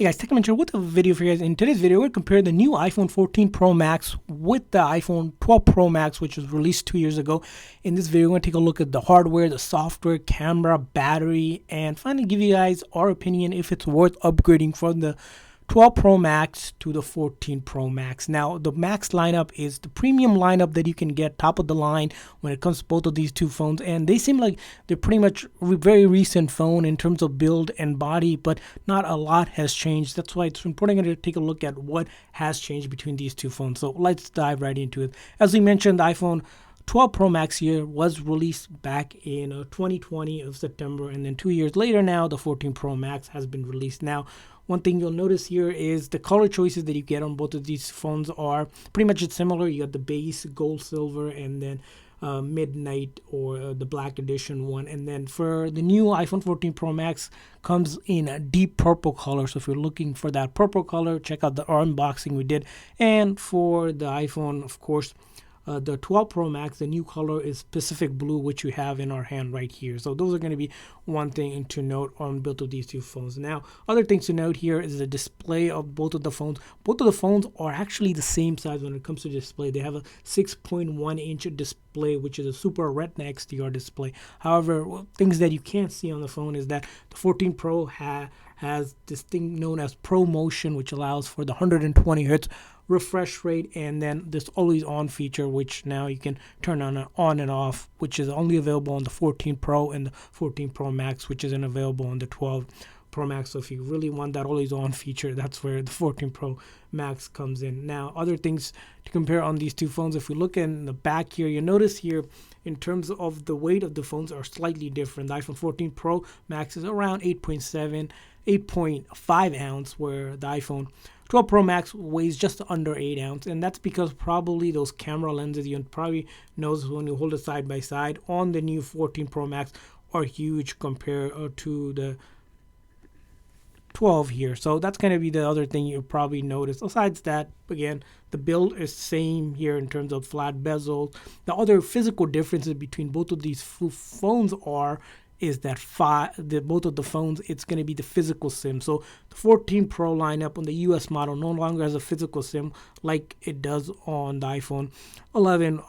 Hey guys, Tech Mentor with a video for you guys. In today's video, we're going to compare the new iPhone 14 Pro Max with the iPhone 12 Pro Max, which was released 2 years ago. In this video, we're going to take a look at the hardware, the software, camera, battery, and finally give you guys our opinion if it's worth upgrading from the 12 Pro Max to the 14 Pro Max. Now, the Max lineup is the premium lineup that you can get top of the line when it comes to both of these two phones, and they seem like they're pretty much very recent phone in terms of build and body, but not a lot has changed. That's why it's important to take a look at what has changed between these two phones. So let's dive right into it. As we mentioned, the iPhone 12 Pro Max here was released back in 2020 of September, and then 2 years later now the 14 Pro Max has been released. Now, one thing you'll notice here is the color choices that you get on both of these phones are pretty much similar. You got the base, gold, silver, and then midnight or the black edition one. And then for the new iPhone 14 Pro Max comes in a deep purple color. So if you're looking for that purple color, check out the unboxing we did. And for the iPhone, of course, the 12 Pro Max, the new color is Pacific Blue, which we have in our hand right here. So those are going to be one thing to note on both of these two phones. Now, other things to note here is the display of both of the phones. Both of the phones are actually the same size when it comes to display. They have a 6.1-inch display, which is a Super Retina XDR display. However, things that you can't see on the phone is that the 14 Pro has this thing known as ProMotion, which allows for the 120 hertz refresh rate, and then this always on feature, which now you can turn on and off, which is only available on the 14 Pro and the 14 Pro Max, which isn't available on the 12 Pro Max. So if you really want that always on feature, that's where the 14 Pro Max comes in. Now, other things to compare on these two phones, if we look in the back here, you notice here in terms of the weight of the phones are slightly different. The iPhone 14 Pro Max is around 8.5 ounce, where the iPhone 12 Pro Max weighs just under 8 ounce, and that's because probably those camera lenses, you probably notice when you hold it side by side on the new 14 Pro Max, are huge compared to the 12 here. So that's going to be the other thing you probably notice. Besides that, again, the build is same here in terms of flat bezels. The other physical differences between both of these phones is that both of the phones, it's going to be the physical SIM. So the 14 Pro lineup on the US model no longer has a physical SIM like it does on the iPhone 11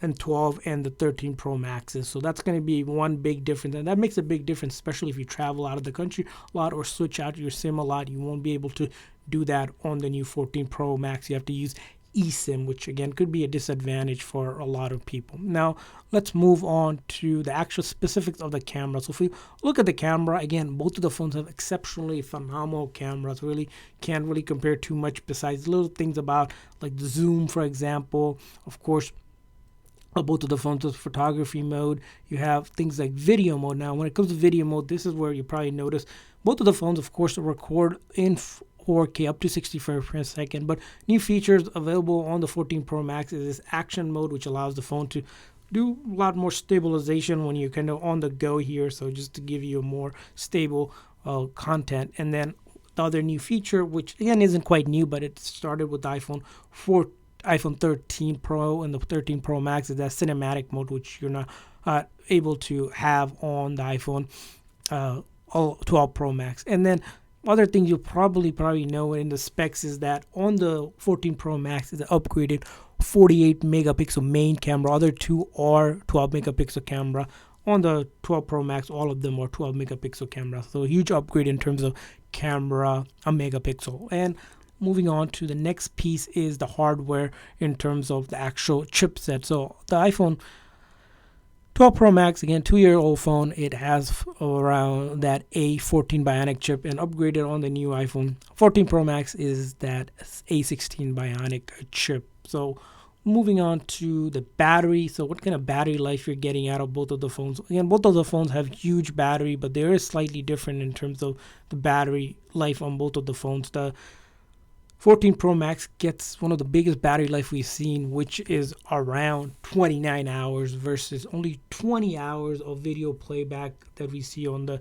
and 12 and the 13 Pro Maxes. So that's going to be one big difference, and that makes a big difference, especially if you travel out of the country a lot or switch out your SIM a lot. You won't be able to do that on the new 14 Pro Max. You have to use eSIM, which again could be a disadvantage for a lot of people. Now, let's move on to the actual specifics of the camera. So if we look at the camera, again, both of the phones have exceptionally phenomenal cameras. Really can't really compare too much besides little things about like the zoom, for example. Of course, both of the phones with photography mode. You have things like video mode. Now, when it comes to video mode, this is where you probably notice both of the phones, of course, record in 4K up to 60 frames per second. But new features available on the 14 Pro Max is this action mode, which allows the phone to do a lot more stabilization when you're kind of on the go here. So just to give you a more stable content. And then the other new feature, which again isn't quite new, but it started with the iPhone 13 Pro and the 13 Pro Max, is that cinematic mode, which you're not able to have on the iPhone 12 Pro Max. And then other things you'll probably know in the specs is that on the 14 Pro Max is an upgraded 48 megapixel main camera. Other two are 12 megapixel camera. On the 12 Pro Max, all of them are 12 megapixel cameras. So a huge upgrade in terms of camera, a megapixel. And moving on to the next piece is the hardware in terms of the actual chipset. So the iPhone 12 Pro Max, again, 2-year-old phone, it has around that A14 Bionic chip, and upgraded on the new iPhone 14 Pro Max is that A16 Bionic chip. So moving on to the battery. So what kind of battery life you're getting out of both of the phones. Again, both of the phones have huge battery, but they are slightly different in terms of the battery life on both of the phones. The 14 Pro Max gets one of the biggest battery life we've seen, which is around 29 hours versus only 20 hours of video playback that we see on the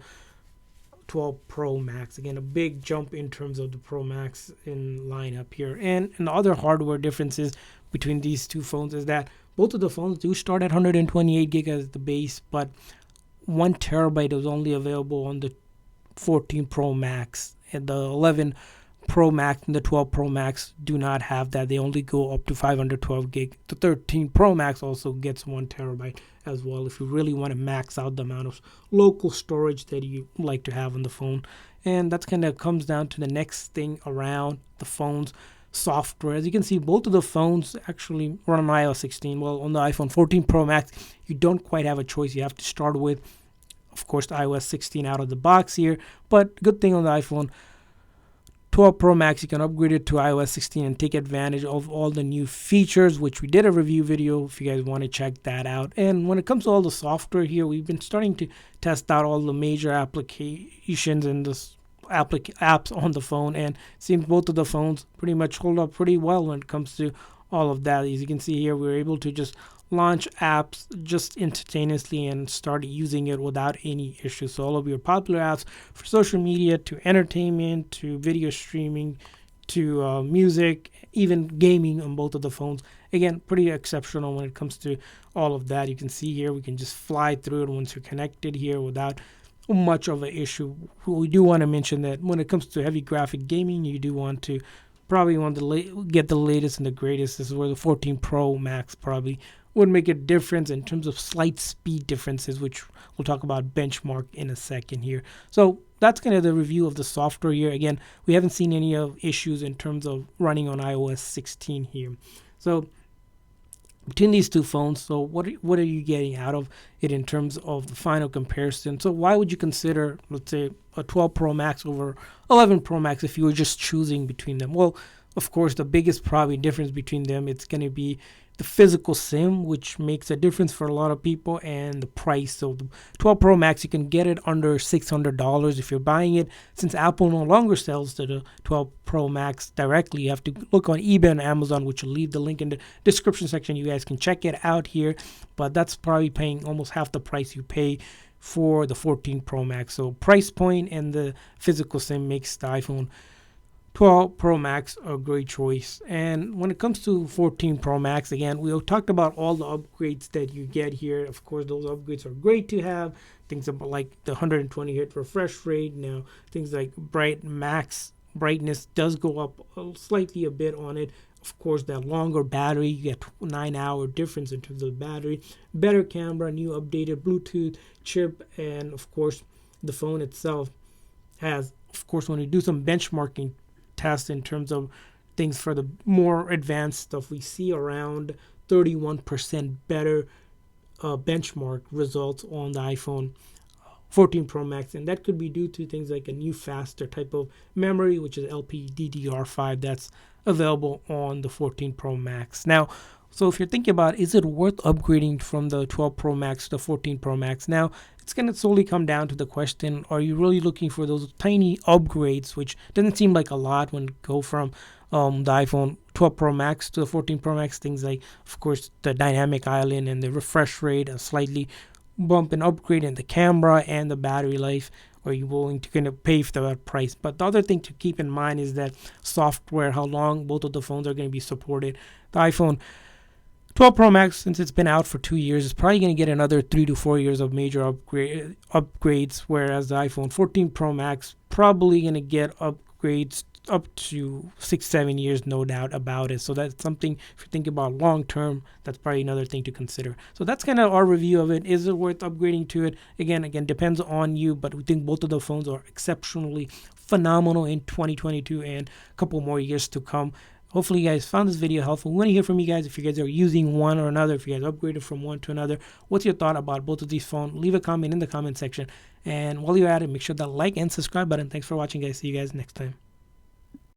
12 Pro Max. Again, a big jump in terms of the Pro Max in lineup here. And the other hardware differences between these two phones is that both of the phones do start at 128 gig as the base, but 1 terabyte is only available on the 14 Pro Max. and the 11 Pro Max and the 12 Pro Max do not have that. They only go up to 512 gig. The 13 Pro Max also gets 1 terabyte as well if you really want to max out the amount of local storage that you like to have on the phone. And that's kind of comes down to the next thing around the phone's software. As you can see, both of the phones actually run on iOS 16. Well, on the iPhone 14 Pro Max, you don't quite have a choice. You have to start with, of course, the iOS 16 out of the box here. But good thing on the iPhone 12 Pro Max, you can upgrade it to iOS 16 and take advantage of all the new features, which we did a review video if you guys want to check that out. And when it comes to all the software here, we've been starting to test out all the major applications and the apps on the phone, and it seems both of the phones pretty much hold up pretty well when it comes to all of that. As you can see here, we're able to just launch apps just instantaneously and start using it without any issues. So all of your popular apps for social media to entertainment to video streaming to music, even gaming on both of the phones. Again, pretty exceptional when it comes to all of that. You can see here we can just fly through it once you're connected here without much of an issue. We do want to mention that when it comes to heavy graphic gaming, you do want to get the latest and the greatest. This is where the 14 Pro Max probably would make a difference in terms of slight speed differences, which we'll talk about benchmark in a second here. So that's kind of the review of the software here. Again, we haven't seen any issues in terms of running on iOS 16 here. So between these two phones, so what are you getting out of it in terms of the final comparison? So why would you consider, let's say, a 12 Pro Max over 11 Pro Max if you were just choosing between them? Well, of course, the biggest probably difference between them, it's going to be the physical SIM, which makes a difference for a lot of people, and the price. So the 12 Pro Max, you can get it under $600 if you're buying it. Since Apple no longer sells to the 12 Pro Max directly, you have to look on eBay and Amazon, which will leave the link in the description section. You guys can check it out here, but that's probably paying almost half the price you pay for the 14 Pro Max. So price point and the physical SIM makes the iPhone 12 Pro Max a great choice. And when it comes to 14 Pro Max, again, we talked about all the upgrades that you get here. Of course, those upgrades are great to have. Things about like the 120 Hz refresh rate. Now, things like max brightness does go up slightly a bit on it. Of course, that longer battery, you get 9-hour difference in terms of the battery. Better camera, new updated Bluetooth chip, and of course, the phone itself has, of course, when you do some benchmarking test in terms of things for the more advanced stuff, we see around 31% better benchmark results on the iPhone 14 Pro Max, and that could be due to things like a new faster type of memory, which is LPDDR5, that's available on the 14 Pro Max. Now, so if you're thinking about, is it worth upgrading from the 12 Pro Max to the 14 Pro Max? Now, it's going to solely come down to the question, are you really looking for those tiny upgrades, which doesn't seem like a lot when you go from the iPhone 12 Pro Max to the 14 Pro Max, things like, of course, the dynamic island and the refresh rate, a slightly bump and upgrade in the camera and the battery life. Are you willing to kind of pay for that price? But the other thing to keep in mind is that software, how long both of the phones are going to be supported. The iPhone 12 Pro Max, since it's been out for 2 years, is probably going to get another 3 to 4 years of major upgrades, whereas the iPhone 14 Pro Max probably going to get upgrades up to 6-7 years, no doubt about it. So that's something, if you think about long term, that's probably another thing to consider. So that's kind of our review of it. Is it worth upgrading to it? Again, depends on you, but we think both of the phones are exceptionally phenomenal in 2022 and a couple more years to come. Hopefully you guys found this video helpful. We want to hear from you guys if you guys are using one or another, if you guys upgraded from one to another. What's your thought about both of these phones? Leave a comment in the comment section. And while you're at it, make sure that like and subscribe button. Thanks for watching, guys. See you guys next time.